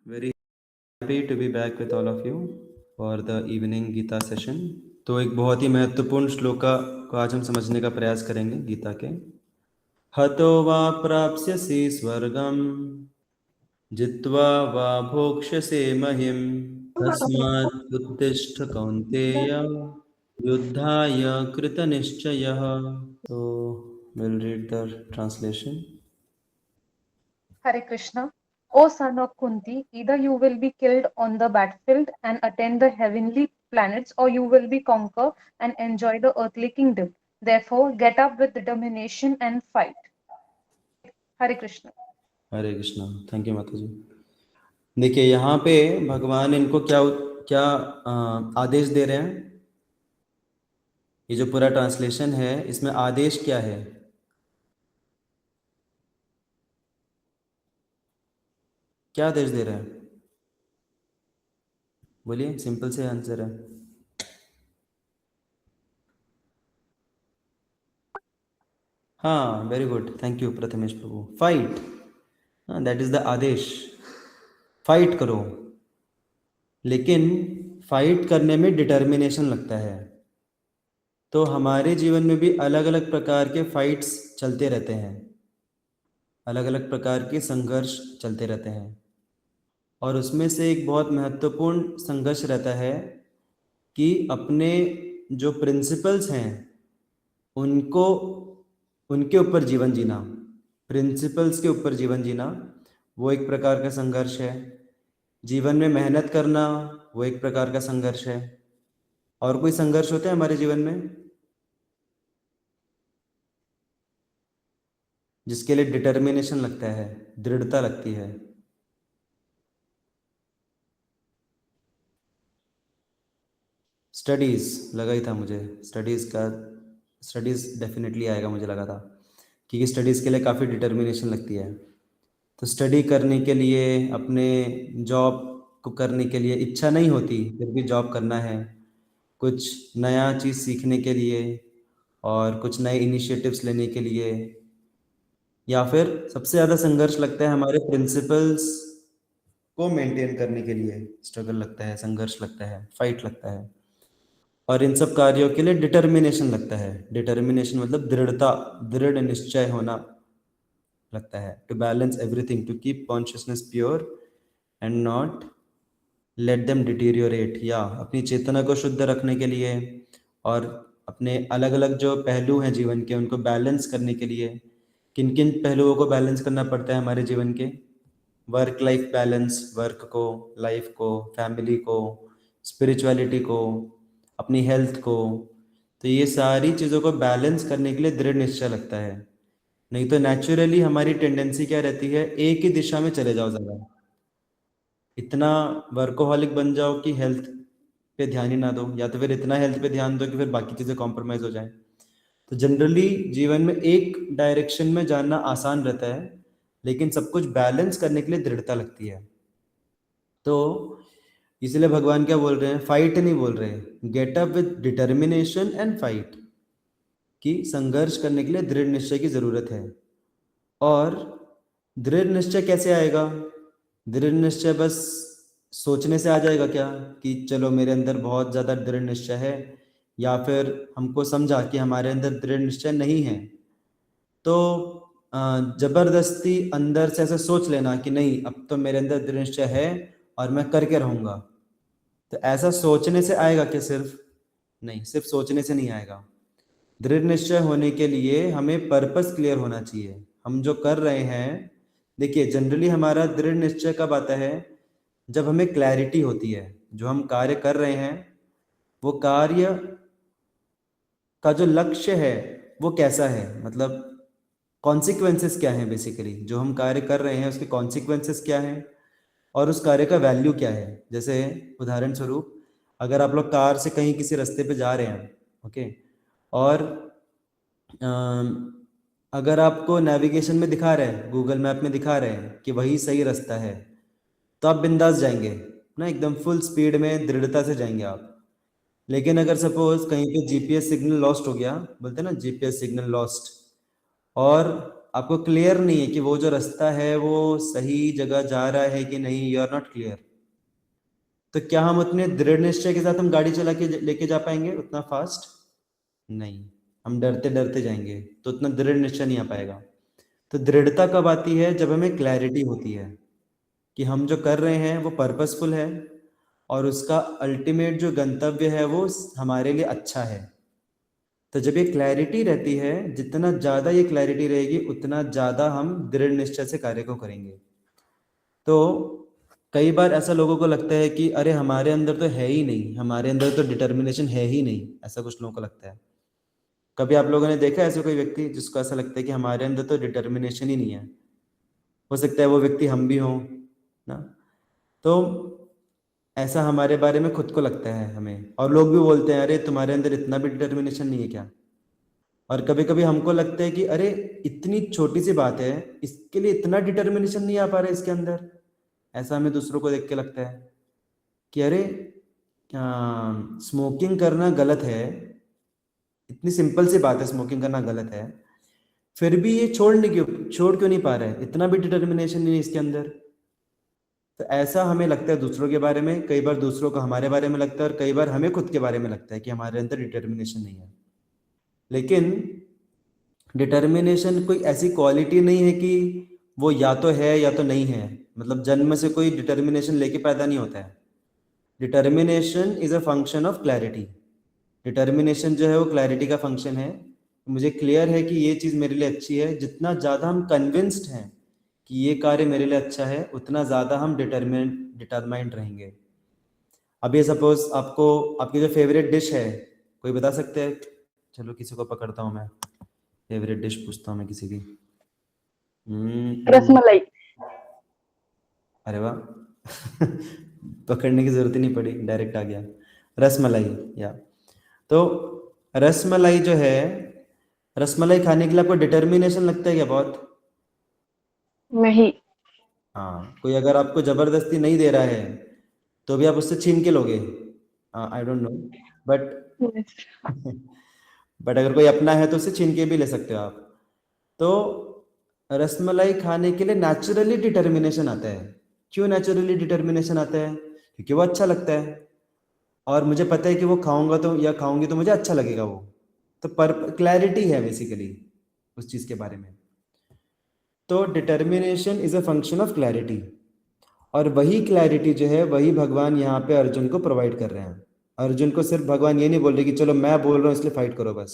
Very happy to be back with all of you for the evening Gita session. तो एक बहुत ही महत्वपूर्ण श्लोका को आज हम समझने का प्रयास करेंगे गीता के। हतो वा प्राप्स्यसि स्वर्गम जित्वा वा भोक्ष्यसे महिम तस्मात् उत्तिष्ठ कौन्तेय युद्धाय कृतनिश्चयः. So we'll read the translation. Hare Krishna. O son of Kunti, either you will be killed on the battlefield and attend the heavenly planets, or you will be conquer and enjoy the earthly kingdom. Therefore, get up with determination and fight. Hare Krishna. Hare Krishna. Thank you माता जी. देखिए यहाँ पे भगवान इनको क्या क्या आदेश दे रहे हैं. ये जो पूरा ट्रांसलेशन है इसमें आदेश क्या है? क्या आदेश दे रहे हैं? बोलिए, सिंपल से आंसर है. हाँ, very good, thank you Prathamesh Prabhu. Fight, that is the आदेश. फाइट करो, लेकिन फाइट करने में डिटर्मिनेशन लगता है. तो हमारे जीवन में भी अलग अलग प्रकार के फाइट्स चलते रहते हैं, अलग अलग प्रकार के संघर्ष चलते रहते हैं. और उसमें से एक बहुत महत्वपूर्ण संघर्ष रहता है कि अपने जो प्रिंसिपल्स हैं उनको, उनके ऊपर जीवन जीना, प्रिंसिपल्स के ऊपर जीवन जीना, वो एक प्रकार का संघर्ष है. जीवन में मेहनत करना वो एक प्रकार का संघर्ष है. और कोई संघर्ष होता है हमारे जीवन में जिसके लिए डिटर्मिनेशन लगता है, दृढ़ता लगती है? स्टडीज़ लगा ही था मुझे, स्टडीज़ डेफिनेटली आएगा, मुझे लगा था, क्योंकि स्टडीज़ के लिए काफ़ी डिटर्मिनेशन लगती है. तो स्टडी करने के लिए, अपने जॉब को करने के लिए इच्छा नहीं होती, फिर भी जॉब करना है. कुछ नया चीज़ सीखने के लिए और कुछ नए इनिशिएटिव्स लेने के लिए, या फिर सबसे ज़्यादा संघर्ष लगता है हमारे प्रिंसिपल्स को मेंटेन करने के लिए. स्ट्रगल लगता है, संघर्ष लगता है, फाइट लगता है. और इन सब कार्यों के लिए डिटर्मिनेशन लगता है. डिटर्मिनेशन मतलब दृढ़ता, दृढ़ निश्चय होना लगता है. To balance everything, to keep consciousness pure and not let them deteriorate, या अपनी चेतना को शुद्ध रखने के लिए और अपने अलग अलग जो पहलू हैं जीवन के उनको बैलेंस करने के लिए. किन किन पहलुओं को बैलेंस करना पड़ता है हमारे जीवन के? वर्क लाइफ बैलेंस, वर्क को, लाइफ को, फैमिली को, स्पिरिचुअलिटी को, अपनी हेल्थ को. तो ये सारी चीज़ों को बैलेंस करने के लिए दृढ़ निश्चय लगता है. नहीं तो नेचुरली हमारी टेंडेंसी क्या रहती है, एक ही दिशा में चले जाओ ज़्यादा, इतना वर्कोहॉलिक बन जाओ कि हेल्थ पे ध्यान ही ना दो, या तो फिर इतना हेल्थ पे ध्यान दो कि फिर बाकी चीज़ें कॉम्प्रोमाइज़ हो जाएं. तो जनरली जीवन में एक डायरेक्शन में जाना आसान रहता है, लेकिन सब कुछ बैलेंस करने के लिए दृढ़ता लगती है. तो इसलिए भगवान क्या बोल रहे हैं? फाइट नहीं बोल रहे, get up with determination and fight, कि संघर्ष करने के लिए दृढ़ निश्चय की जरूरत है. और दृढ़ निश्चय कैसे आएगा? दृढ़ निश्चय बस सोचने से आ जाएगा क्या कि चलो मेरे अंदर बहुत ज़्यादा दृढ़ निश्चय है, या फिर हमको समझा कि हमारे अंदर दृढ़ निश्चय नहीं है तो जबरदस्ती अंदर से ऐसा सोच लेना कि नहीं अब तो मेरे अंदर दृढ़ निश्चय है और मैं करके रहूँगा. तो ऐसा सोचने से आएगा क्या? सिर्फ नहीं, सिर्फ सोचने से नहीं आएगा. दृढ़ निश्चय होने के लिए हमें पर्पस क्लियर होना चाहिए. हम जो कर रहे हैं, देखिए जनरली हमारा दृढ़ निश्चय कब आता है? जब हमें क्लैरिटी होती है जो हम कार्य कर रहे हैं वो कार्य का जो लक्ष्य है वो कैसा है, मतलब कॉन्सिक्वेंसेस क्या हैं, बेसिकली जो हम कार्य कर रहे हैं उसके कॉन्सिक्वेंसेस क्या हैं और उस कार्य का वैल्यू क्या है. जैसे उदाहरण स्वरूप, अगर आप लोग कार से कहीं किसी रास्ते पे जा रहे हैं, ओके, और अगर आपको नेविगेशन में दिखा रहे हैं, गूगल मैप में दिखा रहे हैं कि वही सही रास्ता है, तो आप बिंदास जाएंगे ना, एकदम फुल स्पीड में दृढ़ता से जाएंगे आप. लेकिन अगर सपोज कहीं पे जीपीएस सिग्नल लॉस्ट हो गया, बोलते हैं ना जीपीएस सिग्नल लॉस्ट, और आपको क्लियर नहीं है कि वो जो रास्ता है वो सही जगह जा रहा है कि नहीं, यू आर नॉट क्लियर, तो क्या हम उतने दृढ़ निश्चय के साथ हम गाड़ी चला के लेके जा पाएंगे उतना फास्ट? नहीं, हम डरते डरते जाएंगे, तो उतना दृढ़ निश्चय नहीं आ पाएगा। तो दृढ़ता कब आती है? जब हमें क्लैरिटी होती है कि हम जो कर रहे हैं वो पर्पसफुल है और उसका अल्टीमेट जो गंतव्य है वो हमारे लिए अच्छा है। तो जब ये क्लैरिटी रहती है, जितना ज़्यादा ये क्लैरिटी रहेगी उतना ज़्यादा हम दृढ़ निश्चय से कार्य को करेंगे। तो कई बार ऐसा लोगों को लगता है कि अरे हमारे अंदर तो है ही नहीं, हमारे अंदर तो डिटर्मिनेशन है ही नहीं, ऐसा कुछ लोगों को लगता है। कभी आप लोगों ने देखा है ऐसे कोई व्यक्ति जिसको ऐसा लगता है कि हमारे अंदर तो डिटर्मिनेशन ही नहीं है? हो सकता है वो व्यक्ति हम भी हों ना। तो ऐसा हमारे बारे में खुद को लगता है हमें, और लोग भी बोलते हैं अरे तुम्हारे अंदर इतना भी डिटर्मिनेशन नहीं है क्या? और कभी कभी हमको लगता है कि अरे इतनी छोटी सी बात है, इसके लिए इतना डिटर्मिनेशन नहीं आ पा रहा है इसके अंदर। ऐसा हमें दूसरों को देख के लगता है कि अरे स्मोकिंग करना गलत है, इतनी सिंपल सी बात है, स्मोकिंग करना गलत है, फिर भी ये छोड़ क्यों नहीं पा रहा है, इतना भी डिटर्मिनेशन नहीं है इसके अंदर। तो ऐसा हमें लगता है दूसरों के बारे में, कई बार दूसरों को हमारे बारे में लगता है, और कई बार हमें खुद के बारे में लगता है कि हमारे अंदर डिटर्मिनेशन नहीं है। लेकिन डिटर्मिनेशन कोई ऐसी क्वालिटी नहीं है कि वो या तो है या तो नहीं है, मतलब जन्म से कोई डिटर्मिनेशन लेके पैदा नहीं होता है। Determination is a function of clarity. Determination जो है वो क्लैरिटी का फंक्शन है। मुझे क्लियर है कि ये चीज़ मेरे लिए अच्छी है, जितना ज़्यादा हम कन्विंस्ड हैं कि ये कार्य मेरे लिए अच्छा है, उतना ज़्यादा हम डिटरमाइंड रहेंगे। अब ये सपोज आपको आपकी जो फेवरेट डिश है, कोई बता सकते हैं? चलो किसी को पकड़ता हूँ मैं, फेवरेट डिश पूछता हूँ मैं किसी की। रसमलाई। अरे वाह पकड़ने की जरूरत ही नहीं पड़ी, डायरेक्ट आ गया। रसमलाई, या तो रसमलाई जो है, रसमलाई खाने के लिए आपको डिटर्मिनेशन लगता है क्या बहुत? नहीं। हाँ, कोई अगर आपको जबरदस्ती नहीं दे रहा है तो भी आप उससे छीन के लोगे? I don't know, but but अगर कोई अपना है तो उससे छीन के भी ले सकते हो आप। तो रसमलाई खाने के लिए नेचुरली डिटर्मिनेशन आता है। क्यों नेचुरली डिटर्मिनेशन आता है? क्योंकि वो अच्छा लगता है, और मुझे पता है कि वो खाऊंगा तो या खाऊंगी तो मुझे अच्छा लगेगा वो। तो पर क्लैरिटी है बेसिकली उस चीज़ के बारे में। तो determination is a function of clarity, और वही क्लैरिटी जो है वही भगवान यहाँ पे अर्जुन को प्रोवाइड कर रहे हैं। अर्जुन को सिर्फ भगवान ये नहीं बोल रहे कि चलो मैं बोल रहा हूँ इसलिए फाइट करो बस,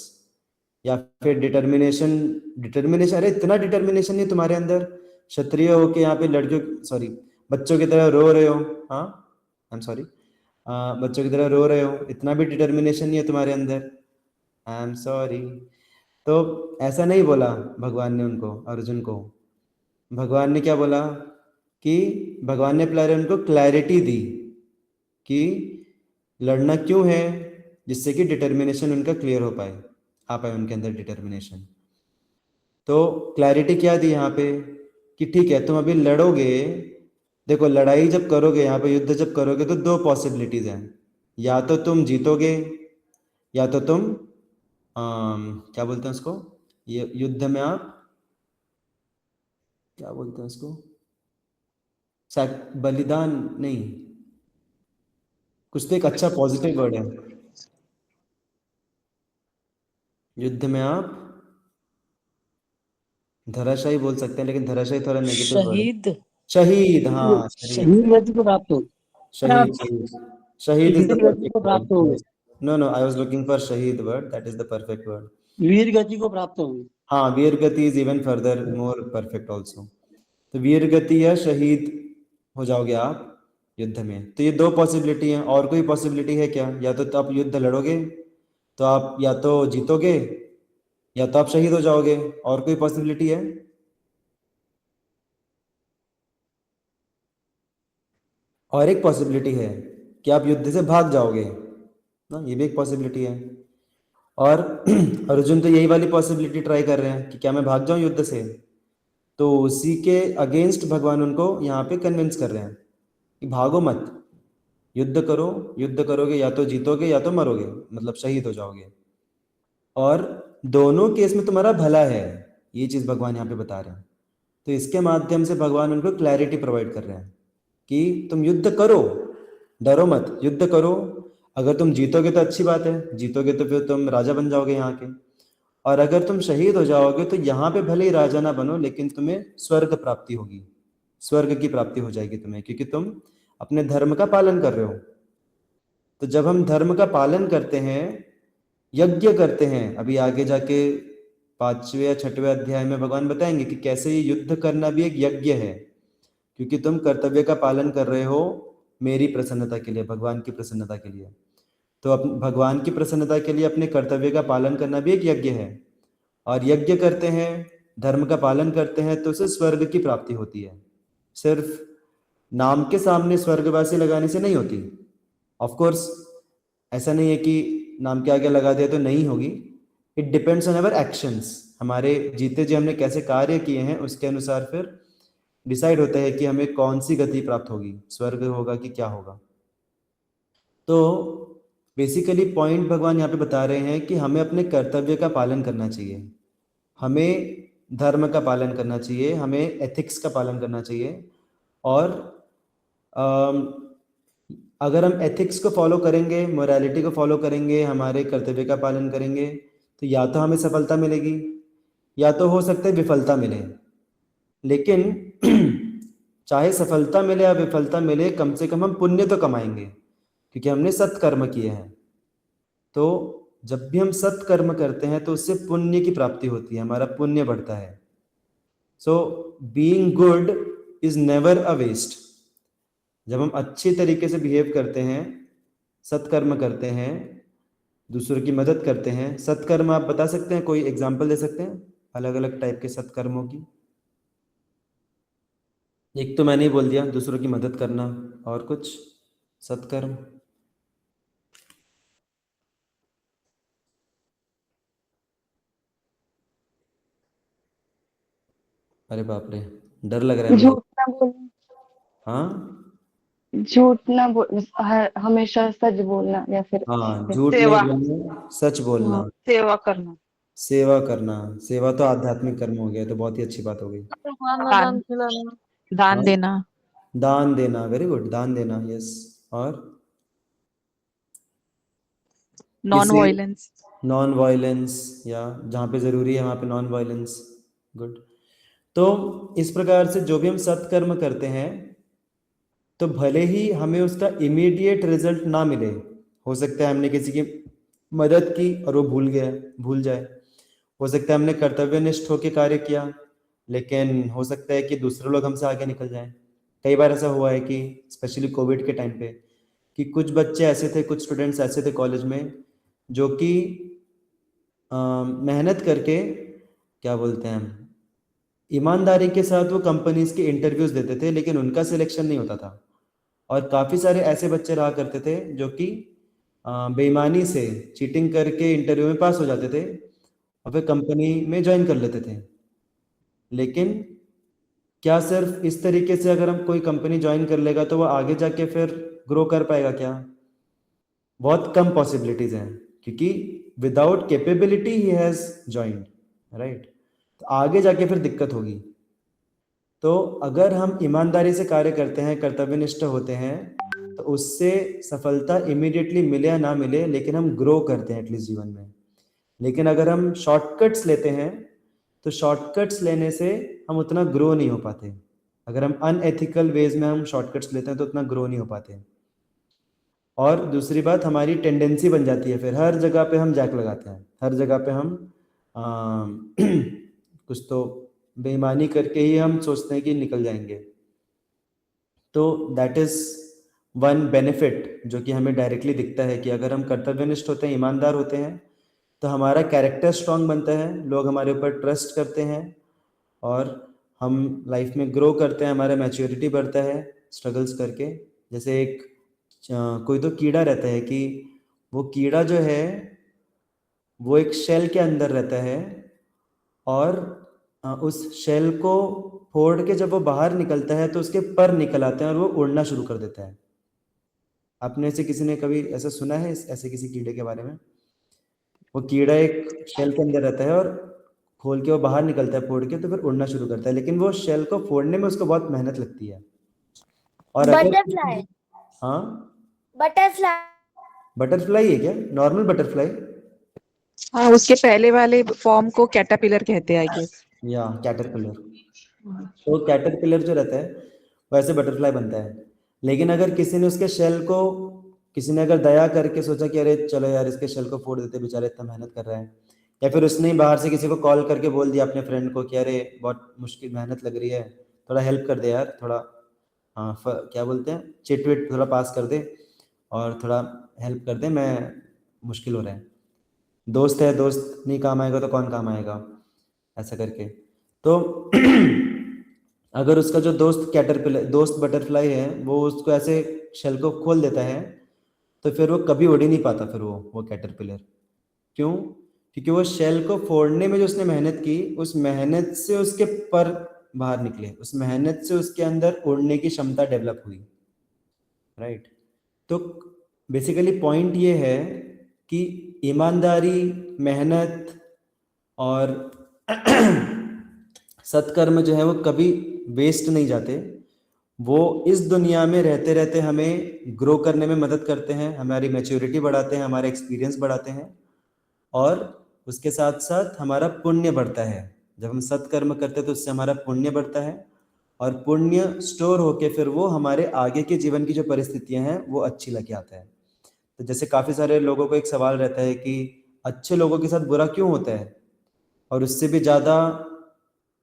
या फिर डिटर्मिनेशन डिटर्मिनेशन अरे इतना डिटर्मिनेशन नहीं तुम्हारे अंदर, क्षत्रिय हो के यहाँ पे लड़कियों सॉरी बच्चों की तरह रो रहे हो। हाँ, आई एम सॉरी, बच्चों की तरह रो रहे हो, इतना भी डिटर्मिनेशन नहीं है तुम्हारे अंदर, आई एम सॉरी। तो ऐसा नहीं बोला भगवान ने उनको, अर्जुन को। भगवान ने क्या बोला कि भगवान ने पहले उनको क्लैरिटी दी कि लड़ना क्यों है, जिससे कि डिटर्मिनेशन उनका क्लियर हो पाए, आ पाए उनके अंदर डिटर्मिनेशन। तो क्लैरिटी क्या दी यहाँ पे कि ठीक है तुम अभी लड़ोगे, देखो लड़ाई जब करोगे, यहाँ पे युद्ध जब करोगे तो दो पॉसिबिलिटीज हैं, या तो तुम जीतोगे या तो तुम क्या बोलते हैं उसको, ये युद्ध में आप क्या बोलते हैं उसको, बलिदान नहीं, कुछ तो एक अच्छा पॉजिटिव वर्ड है, युद्ध में आप धराशायी बोल सकते हैं, लेकिन धराशायी थोड़ा नेगेटिव वर्ड है। शहीद। शहीद, हाँ शहीद, शहीद गति को प्राप्त हो। शहीद शहीद शहीद इज द वीर गति को परफेक्ट प्राप्त हो। Word. No no, I was looking for शहीद word, that is the perfect word. वीर गति को प्राप्त हो। हाँ, वीर गति is even further more perfect also. तो वीर गति या शहीद हो जाओगे आप युद्ध में। तो ये दो पॉसिबिलिटी है, और कोई पॉसिबिलिटी है क्या? या तो आप युद्ध लड़ोगे तो आप या तो जीतोगे या तो आप शहीद हो जाओगे, और कोई पॉसिबिलिटी है? और एक पॉसिबिलिटी है कि आप युद्ध से भाग जाओगे ना, ये भी एक पॉसिबिलिटी है। और अर्जुन तो यही वाली पॉसिबिलिटी ट्राई कर रहे हैं कि क्या मैं भाग जाऊं युद्ध से, तो उसी के अगेंस्ट भगवान उनको यहाँ पे कन्विंस कर रहे हैं कि भागो मत, युद्ध करो, युद्ध करोगे या तो जीतोगे या तो मरोगे, मतलब शहीद हो जाओगे, और दोनों केस में तुम्हारा भला है। ये चीज़ भगवान यहाँ पे बता रहे हैं। तो इसके माध्यम से भगवान उनको क्लैरिटी प्रोवाइड कर रहे हैं कि तुम युद्ध करो, डरो मत, युद्ध करो। अगर तुम जीतोगे तो अच्छी बात है, जीतोगे तो फिर तुम राजा बन जाओगे यहाँ के, और अगर तुम शहीद हो जाओगे तो यहाँ पे भले ही राजा ना बनो, लेकिन तुम्हें स्वर्ग प्राप्ति होगी, स्वर्ग की प्राप्ति हो जाएगी तुम्हें, क्योंकि तुम अपने धर्म का पालन कर रहे हो। तो जब हम धर्म का पालन करते हैं, यज्ञ करते हैं, अभी आगे जाके 5वें या 6वें अध्याय में भगवान बताएंगे कि कैसे ये युद्ध करना भी एक यज्ञ है, क्योंकि तुम कर्तव्य का पालन कर रहे हो मेरी प्रसन्नता के लिए, भगवान की प्रसन्नता के लिए। तो भगवान की प्रसन्नता के लिए अपने कर्तव्य का पालन करना भी एक यज्ञ है, और यज्ञ करते हैं, धर्म का पालन करते हैं, तो उसे स्वर्ग की प्राप्ति होती है। सिर्फ नाम के सामने स्वर्गवासी लगाने से नहीं होती। ऑफ कोर्स ऐसा नहीं है कि नाम के आगे लगा दिया तो नहीं होगी, it depends on our actions. हमारे जीते जी हमने कैसे कार्य किए हैं उसके अनुसार फिर डिसाइड होता है कि हमें कौन सी गति प्राप्त होगी, स्वर्ग होगा कि क्या होगा। तो बेसिकली पॉइंट भगवान यहाँ पे बता रहे हैं कि हमें अपने कर्तव्य का पालन करना चाहिए, हमें धर्म का पालन करना चाहिए, हमें एथिक्स का पालन करना चाहिए। और अगर हम एथिक्स को फॉलो करेंगे, मोरालिटी को फॉलो करेंगे, हमारे कर्तव्य का पालन करेंगे, तो या तो हमें सफलता मिलेगी या तो हो सकता है विफलता मिले। लेकिन चाहे सफलता मिले या विफलता मिले, कम से कम हम पुण्य तो कमाएंगे, क्योंकि हमने सत्कर्म किए हैं। तो जब भी हम सत्कर्म करते हैं तो उससे पुण्य की प्राप्ति होती है, हमारा पुण्य बढ़ता है। So being good is never a waste. जब हम अच्छी तरीके से बिहेव करते हैं, सत्कर्म करते हैं, दूसरों की मदद करते हैं, सत्कर्म आप बता सकते हैं, कोई एग्जाम्पल दे सकते हैं अलग अलग टाइप के सत्कर्मों की? एक तो मैंने ही बोल दिया, दूसरों की मदद करना, और कुछ सत्कर्म? अरे बाप रे, डर लग रहा है मुझे। झूठ ना बोलना, हाँ झूठ ना बोल, हमेशा सच बोलना, या फिर हाँ, झूठ नहीं सेवा बोलना, सच बोलना, हाँ, सेवा करना, सेवा करना। सेवा तो आध्यात्मिक कर्म हो गया, तो बहुत ही अच्छी बात हो गई। दान दान हाँ, देना, दान देना, वेरी गुड, दान देना, यस। और नॉन किसी वायलेंस, नॉन वायलेंस, या जहाँ पे ज़रूरी है वहाँ पे नॉन वायलेंस, गुड। तो इस प्रकार से जो भी हम सत्कर्म करते हैं, तो भले ही हमें उसका इमीडिएट रिजल्ट ना मिले, हो सकता है हमने किसी की मदद की और वो भूल जाए, हो सकता है हमने कर्तव्यनिष्ठ होकर कार्य किया, लेकिन हो सकता है कि दूसरे लोग हमसे आगे निकल जाएं। कई बार ऐसा हुआ है कि स्पेशली कोविड के टाइम पे, कि कुछ बच्चे ऐसे थे, कुछ स्टूडेंट्स ऐसे थे कॉलेज में, जो कि मेहनत करके, क्या बोलते हैं हम, ईमानदारी के साथ वो कंपनीज के इंटरव्यूज देते थे, लेकिन उनका सिलेक्शन नहीं होता था। और काफ़ी सारे ऐसे बच्चे रहा करते थे जो कि बेईमानी से चीटिंग करके इंटरव्यू में पास हो जाते थे और फिर कंपनी में ज्वाइन कर लेते थे। लेकिन क्या सिर्फ इस तरीके से अगर हम कोई कंपनी ज्वाइन कर लेगा तो वो आगे जाके फिर ग्रो कर पाएगा क्या? बहुत कम पॉसिबिलिटीज हैं, क्योंकि without capability he has joined, right? तो आगे जाके फिर दिक्कत होगी। तो अगर हम ईमानदारी से कार्य करते हैं, कर्तव्यनिष्ठ होते हैं, तो उससे सफलता इमीडिएटली मिले या ना मिले, लेकिन हम ग्रो करते हैं एटलीस्ट जीवन में। लेकिन अगर हम शॉर्टकट्स लेते हैं, तो शॉर्टकट्स लेने से हम उतना ग्रो नहीं हो पाते। अगर हम अनएथिकल वेज में हम शॉर्टकट्स लेते हैं तो उतना ग्रो नहीं हो पाते। और दूसरी बात, हमारी टेंडेंसी बन जाती है, फिर हर जगह पे हम जैक लगाते हैं, हर जगह पे हम कुछ तो बेईमानी करके ही हम सोचते हैं कि निकल जाएंगे। तो दैट इज़ वन बेनिफिट जो कि हमें डायरेक्टली दिखता है, कि अगर हम कर्तव्यनिष्ठ होते हैं, ईमानदार होते हैं, तो हमारा कैरेक्टर स्ट्रांग बनता है, लोग हमारे ऊपर ट्रस्ट करते हैं, और हम लाइफ में ग्रो करते हैं, हमारा मैच्योरिटी बढ़ता है स्ट्रगल्स करके। जैसे एक कोई तो कीड़ा रहता है, कि वो कीड़ा जो है वो एक शेल के अंदर रहता है, और उस शेल को फोड़ के जब वो बाहर निकलता है तो उसके पर निकल आते हैं और वो उड़ना शुरू कर देता है। आपने से किसी ने कभी ऐसा सुना है ऐसे किसी कीड़े के बारे में? वो कीड़ा एक शेल के अंदर रहता है और खोल के वो बाहर निकलता है फोड़ के, तो फिर उड़ना शुरू करता है, लेकिन वो शेल को फोड़ने में उसको बहुत मेहनत लगती है। और अगर बटरफ्लाई। हाँ, बटरफ्लाई। बटरफ्लाई है क्या? नॉर्मल बटरफ्लाई हाँ, उसके पहले वाले फॉर्म को कैटरपिलर कहते हैं आई गेस। या कैटरपिलर। तो कैटरपिलर जो रहता है वैसे बटरफ्लाई बनता है। लेकिन अगर किसी ने उसके शेल को, किसी ने अगर दया करके सोचा कि अरे चलो यार इसके शेल को फोड़ देते, बेचारा इतना मेहनत कर रहा है, या फिर उसने ही बाहर से किसी को कॉल करके बोल दिया अपने फ्रेंड को कि अरे बहुत मुश्किल मेहनत लग रही है, थोड़ा हेल्प कर दे यार, थोड़ा हाँ क्या बोलते हैं, चिट विट थोड़ा पास कर दे और थोड़ा हेल्प कर दे, मैं मुश्किल हो रहा है, दोस्त है, दोस्त नहीं काम आएगा तो कौन काम आएगा, ऐसा करके। तो अगर उसका जो दोस्त बटरफ्लाई है वो उसको ऐसे शेल को खोल देता है, तो फिर वो कभी उड़ ही नहीं पाता फिर वो कैटरपिलर। क्यों? क्योंकि वो शेल को फोड़ने में जो उसने मेहनत की, उस मेहनत से उसके पर बाहर निकले, उस मेहनत से उसके अंदर उड़ने की क्षमता डेवलप हुई, राइट। तो बेसिकली पॉइंट ये है कि ईमानदारी, मेहनत और सत्कर्म जो है वो कभी वेस्ट नहीं जाते। वो इस दुनिया में रहते रहते हमें ग्रो करने में मदद करते हैं, हमारी मैच्योरिटी बढ़ाते हैं, हमारा एक्सपीरियंस बढ़ाते हैं, और उसके साथ साथ हमारा पुण्य बढ़ता है। जब हम सत्कर्म करते हैं तो उससे हमारा पुण्य बढ़ता है, और पुण्य स्टोर होके फिर वो हमारे आगे के जीवन की जो परिस्थितियां हैं वो अच्छी लेके आता है। तो जैसे काफ़ी सारे लोगों को एक सवाल रहता है कि अच्छे लोगों के साथ बुरा क्यों होता है, और उससे भी ज़्यादा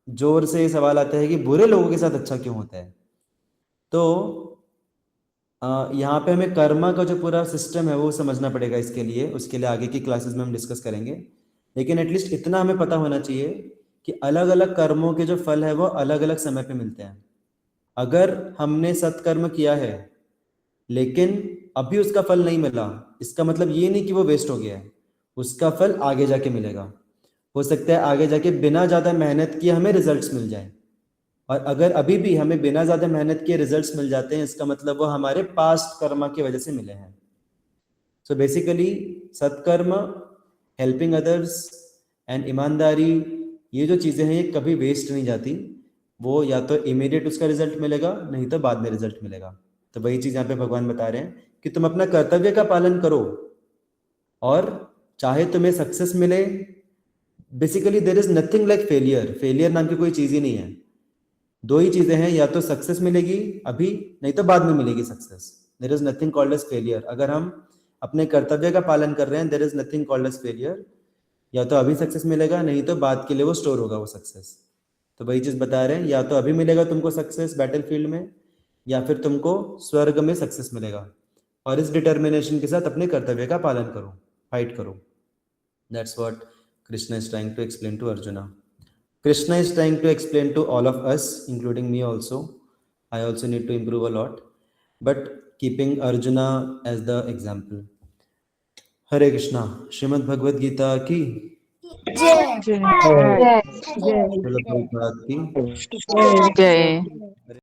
जोर से ये सवाल आता है कि बुरे लोगों के साथ अच्छा क्यों होता है। तो यहाँ पे हमें कर्मा का जो पूरा सिस्टम है वो समझना पड़ेगा इसके लिए, उसके लिए आगे की क्लासेस में हम डिस्कस करेंगे। लेकिन एटलीस्ट इतना हमें पता होना चाहिए कि अलग अलग कर्मों के जो फल है वो अलग अलग समय पे मिलते हैं। अगर हमने सत्कर्म किया है लेकिन अभी उसका फल नहीं मिला, इसका मतलब ये नहीं कि वो वेस्ट हो गया है, उसका फल आगे जाके मिलेगा। हो सकता है आगे जाके बिना ज़्यादा मेहनत किए हमें रिजल्ट्स मिल जाए, और अगर अभी भी हमें बिना ज़्यादा मेहनत किए रिजल्ट्स मिल जाते हैं, इसका मतलब वो हमारे पास्ट कर्मा की वजह से मिले हैं। सो बेसिकली सत्कर्म, हेल्पिंग अदर्स एंड ईमानदारी, ये जो चीज़ें हैं ये कभी वेस्ट नहीं जाती। वो या तो इमीडिएट उसका रिजल्ट मिलेगा, नहीं तो बाद में रिजल्ट मिलेगा। तो वही चीज़ यहाँ पे भगवान बता रहे हैं कि तुम अपना कर्तव्य का पालन करो, और चाहे तुम्हें सक्सेस मिले, basically there is nothing like failure. Failure नाम की कोई चीज़ ही नहीं है। दो ही चीज़ें हैं, या तो सक्सेस मिलेगी अभी, नहीं तो बाद में मिलेगी success. There is nothing called as failure. अगर हम अपने कर्तव्य का पालन कर रहे हैं, there is nothing called as failure. या तो अभी सक्सेस मिलेगा, नहीं तो बाद के लिए वो स्टोर होगा वो सक्सेस। तो वही चीज़ बता रहे हैं, या तो अभी मिलेगा तुमको सक्सेस बैटल फील्ड में, या फिर तुमको स्वर्ग में सक्सेस मिलेगा। और इस डिटर्मिनेशन के साथ अपने कर्तव्य का पालन करो, फाइट करो। That's what Krishna is trying to explain to Arjuna. Krishna is trying to explain to all of us, including me also. I also need to improve a lot, but keeping Arjuna as the example. Hare Krishna. Srimad Bhagavad Gita की जय। जय जय। श्रील प्रभुपाद की जय।